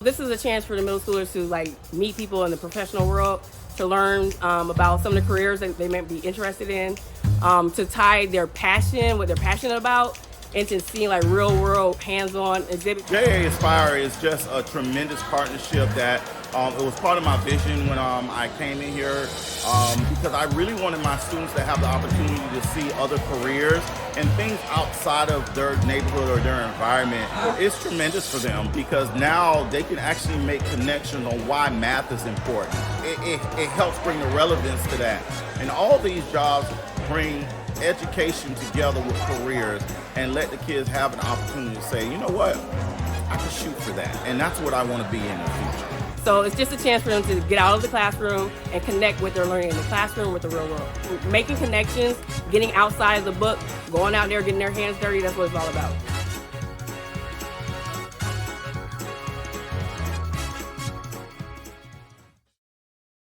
This is a chance for the middle schoolers to meet people in the professional world, to learn about some of the careers that they might be interested in, to tie their passion, what they're passionate about, into seeing real world hands-on exhibits. JA Aspire is just a tremendous partnership that it was part of my vision when I came in here because I really wanted my students to have the opportunity to see other careers and things outside of their neighborhood or their environment. It's tremendous for them because now they can actually make connections on why math is important. It helps bring the relevance to that. And all these jobs bring education together with careers and let the kids have an opportunity to say, you know what, I can shoot for that. And that's what I want to be in the future. So it's just a chance for them to get out of the classroom and connect with their learning in the classroom with the real world. Making connections, getting outside of the book, going out there, getting their hands dirty, that's what it's all about.